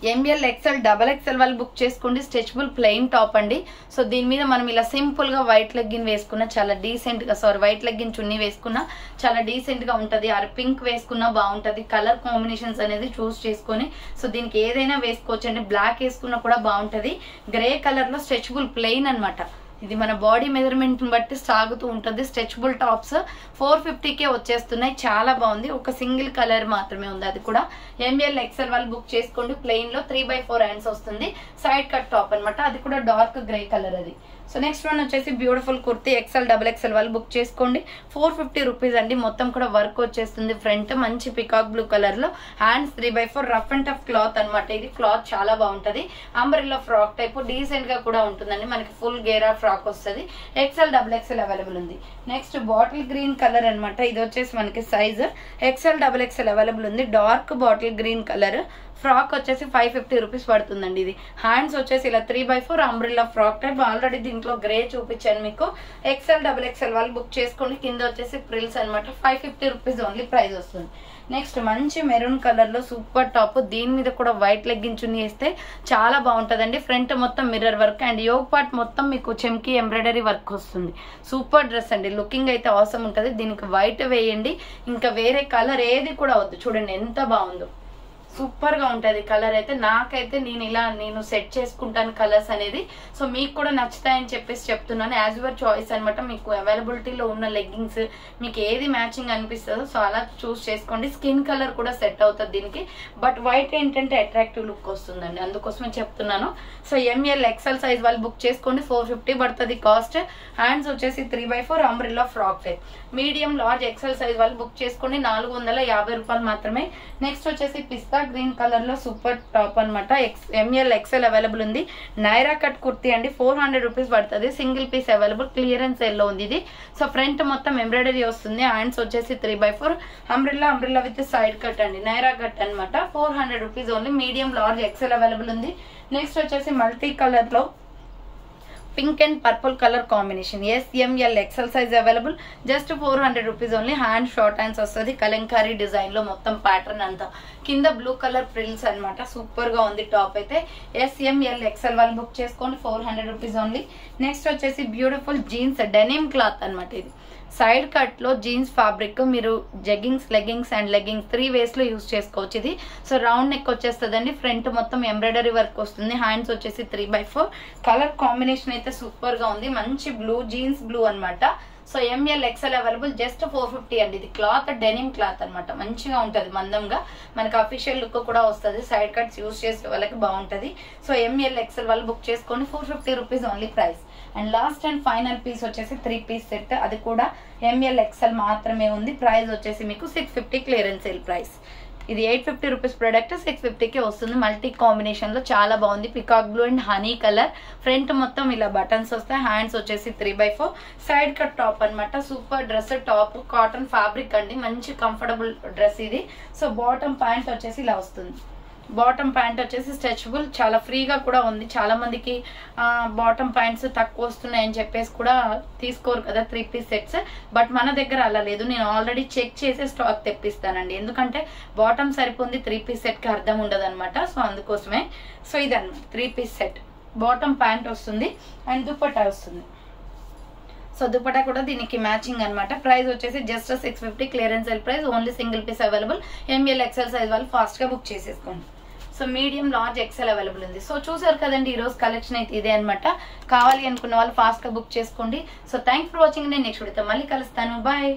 ఎంఎల్, ఎక్సెల్, డబల్ ఎక్సెల్ వాళ్ళు బుక్ చేసుకోండి. స్ట్రెచబుల్ ప్లెయిన్ టాప్ అండి. సో దీని మీద మనం ఇలా సింపుల్ గా వైట్ లెగ్గిన్ వేసుకున్నా చాలా డీసెంట్ గా, వైట్ లెగ్గిన్ చున్నీ వేసుకున్నా చాలా డీసెంట్ గా ఉంటది. ఆర్ పింక్ వేసుకున్నా బాగుంటది. కలర్ కాంబినేషన్స్ అనేది చూస్ చేసుకొని సో దీనికి ఏదైనా వేసుకోవచ్చు అండి. బ్లాక్ వేసుకున్నా కూడా బాగుంటది. గ్రే కలర్ లో స్ట్రెచబుల్ ప్లెయిన్ అనమాట. ఇది మన బాడీ మెజర్మెంట్ బట్టి సాగుతూ ఉంటుంది. స్ట్రెచబుల్ టాప్స్ 450కే వచ్చేస్తున్నాయి. చాలా బాగుంది. ఒక సింగిల్ కలర్ మాత్రమే ఉంది, అది కూడా ఎంఎల్, ఎక్సెల్ వాళ్ళు బుక్ చేసుకోండి. ప్లెయిన్ లో 3/4 హ్యాండ్స్ వస్తుంది. సైడ్ కట్ టాప్ అనమాట, అది కూడా డార్క్ గ్రే కలర్ అది. సో నెక్స్ట్ వన్ వచ్చేసి beautiful kurti, XL, double XL వాళ్ళు బుక్ చేసుకోండి. 450 రూపీస్ అండి. మొత్తం కూడా వర్క్ వచ్చేస్తుంది. ఫ్రంట్ మంచి పికాక్ బ్లూ కలర్ లో, hands 3/4 rough and tough cloth అనమాట. ఇది క్లాత్ చాలా బాగుంటది. అంబ్రెల్లా ఫ్రాక్ టైప్ డీసెంట్ గా కూడా ఉంటుందండి. మనకి ఫుల్ గేరా ఫ్రాక్ వస్తుంది. ఎక్సెల్, డబుల్ ఎక్సెల్ అవైలబుల్ ఉంది. నెక్స్ట్ బాటిల్ గ్రీన్ కలర్ అనమాట. ఇది వచ్చేసి మనకి size XL, double XL available ఉంది. Dark bottle green colour frock వచ్చేసి 550 రూపీస్ పడుతుందండి. ఇది హ్యాండ్స్ వచ్చేసి ఇలా 3/4 అంబ్రెల్లా ఫ్రాక్ టైప్. ఆల్రెడీ దీంట్లో గ్రే చూపించాను మీకు. ఎక్సెల్, డబుల్ ఎక్సెల్ వాళ్ళు బుక్ చేసుకోండి. కింద వచ్చేసి ప్రిల్స్ అనమాట. 550 రూపీస్ ఓన్లీ ప్రైస్ వస్తుంది. నెక్స్ట్ మంచి మెరూన్ కలర్ లో సూపర్ టాప్. దీని మీద కూడా వైట్ లెగ్గిన్ చున్నీ వేస్తే చాలా బాగుంటదండి. ఫ్రంట్ మొత్తం mirror work and yoke part మొత్తం మీకు చెమ్కి ఎంబ్రాయిడరీ వర్క్ వస్తుంది. సూపర్ డ్రెస్ అండి. లుకింగ్ అయితే అవసరం ఉంటది. దీనికి వైట్ వేయండి, ఇంకా వేరే కలర్ ఏది కూడా వద్దు. చూడండి ఎంత బాగుందో, సూపర్ గా ఉంటది కలర్ అయితే. నాకైతే నేను సెట్ చేసుకుంటాను కలర్స్ అనేది. సో మీకు కూడా నచ్చుతాయని చెప్పేసి చెప్తున్నాను. యాజ్ యువర్ చాయిస్ అనమాట. మీకు అవైలబిలిటీలో ఉన్న లెగ్గింగ్స్ మీకు ఏది మ్యాచింగ్ అనిపిస్తుందో సో అలా చూస్ చేసుకోండి. స్కిన్ కలర్ కూడా సెట్ అవుతుంది దీనికి. బట్ వైట్ ఏంటంటే అట్రాక్టివ్ లుక్ వస్తుందండి, అందుకోసమే చెప్తున్నాను. సో ఎంఎల్, ఎక్సెల్ సైజ్ వాళ్ళు బుక్ చేసుకోండి. 450 పడుతుంది కాస్ట్. హ్యాండ్స్ వచ్చేసి 3/4 umbrella frock type. Medium, large, XL size వాళ్ళు బుక్ చేసుకోండి. 450 రూపాయలు మాత్రమే. నెక్స్ట్ వచ్చేసి పిస్తా గ్రీన్ కలర్ లో సూపర్ టాప్ అనమాట. ఎంఎల్, ఎక్సెల్ అవైలబుల్ ఉంది. నైరా కట్ కుర్తీ అండి. 400 రూపీస్ పడుతుంది. Single piece available. Clearance sale లో ఉంది ఇది. సో ఫ్రంట్ మొత్తం ఎంబ్రాయిడరీ వస్తుంది. హ్యాండ్స్ వచ్చేసి 3/4 అంబ్రెల్లా విత్ సైడ్ కట్ అండి. నైరా కట్ అనమాట. 400 rupees only. Medium, large, XL available ఉంది. నెక్స్ట్ వచ్చేసి మల్టీ కలర్ లో pink and purple colour combination. ML, XL size available. Just 400 rupees only. Hand short hands వస్తుంది. Kalamkari design లో మొత్తం pattern అంతా. కింద బ్లూ కలర్ ప్రిల్స్ అనమాట. సూపర్ గా ఉంది టాప్ అయితే. ఎంఎల్, ఎక్సెల్ వాళ్ళు బుక్ చేసుకోండి. 400 రూపీస్ ఓన్లీ. నెక్స్ట్ వచ్చేసి బ్యూటిఫుల్ జీన్స్ డెనిమ్ క్లాత్ అనమాట. ఇది సైడ్ కట్ లో జీన్స్ ఫ్యాబ్రిక్. మీరు jeggings, leggings and leggings 3 ways లో యూస్ చేసుకోవచ్చు ఇది. సో రౌండ్ నెక్ వచ్చేస్తుందండి. ఫ్రంట్ మొత్తం ఎంబ్రాయిడరీ వర్క్ వస్తుంది. హ్యాండ్స్ వచ్చేసి 3/4. కలర్ కాంబినేషన్ అయితే సూపర్ గా ఉంది. మంచి బ్లూ, జీన్స్ బ్లూ అనమాట. So ML, XL available. Just 450 అండి. ఇది క్లాత్ డెనిమ్ క్లాత్ అనమాట. మంచిగా ఉంటది, మందంగా. మనకి అఫీషియల్ లుక్ కూడా వస్తుంది. సైడ్ కట్స్ యూస్ చేసే వాళ్ళకి బాగుంటది. సో ఎంఎల్, ఎక్సెల్ వాళ్ళు బుక్ చేసుకోండి. 450 rupees only price. And last and final piece వచ్చేసి 3 పీస్ సెట్. అది కూడా ఎంఎల్, ఎక్సెల్ మాత్రమే ఉంది. ప్రైస్ వచ్చేసి మీకు 650 క్లియరెన్స్ సేల్ ప్రైస్. ఇది 850 రూపీస్ ప్రోడక్ట్ 650కే వస్తుంది. మల్టీ కాంబినేషన్ లో చాలా బాగుంది. Peacock blue and honey colour. Front మొత్తం ఇలా బటన్స్ వస్తాయి. హ్యాండ్స్ వచ్చేసి 3/4 సైడ్ కట్ టాప్ అనమాట. Super dress. Top cotton fabric అండి. మంచి కంఫర్టబుల్ డ్రెస్ ఇది. సో బాటమ్ ప్యాంట్ వచ్చేసి ఇలా వస్తుంది. బాటమ్ ప్యాంట్ వచ్చేసి స్ట్రెచబుల్. చాలా ఫ్రీగా కూడా ఉంది. చాలా మందికి బాటమ్ ప్యాంట్స్ తక్కువ వస్తున్నాయని చెప్పేసి కూడా తీసుకోరు కదా 3 పీస్ సెట్స్. బట్ మన దగ్గర అలా లేదు. నేను ఆల్రెడీ చెక్ చేసి స్టాక్ తెప్పిస్తానండి. ఎందుకంటే బాటమ్ సరిపోయింది 3 పీస్ సెట్ కి అర్థం ఉండదు అనమాట. సో అందుకోసమే. సో ఇదన్నమాట 3 పీస్ సెట్. బాటమ్ ప్యాంట్ వస్తుంది అండ్ దుపట్టా వస్తుంది. సో దుపట్టా కూడా దీనికి మ్యాచింగ్ అనమాట. ప్రైస్ వచ్చేసి just 650 clearance sale price. Only single piece available. ML, XL size వాళ్ళు ఫాస్ట్ గా బుక్ చేసేసుకోండి. So medium, large, XL available ఉంది. సో చూసారు కదండి, ఈ రోజు కలెక్షన్ అయితే ఇదే అనమాట. కావాలి అనుకున్న వాళ్ళు ఫాస్ట్ గా బుక్ చేసుకోండి. So thanks for watching. నేను నెక్స్ట్ వీడియోతో మళ్ళీ కలుస్తాను. బాయ్.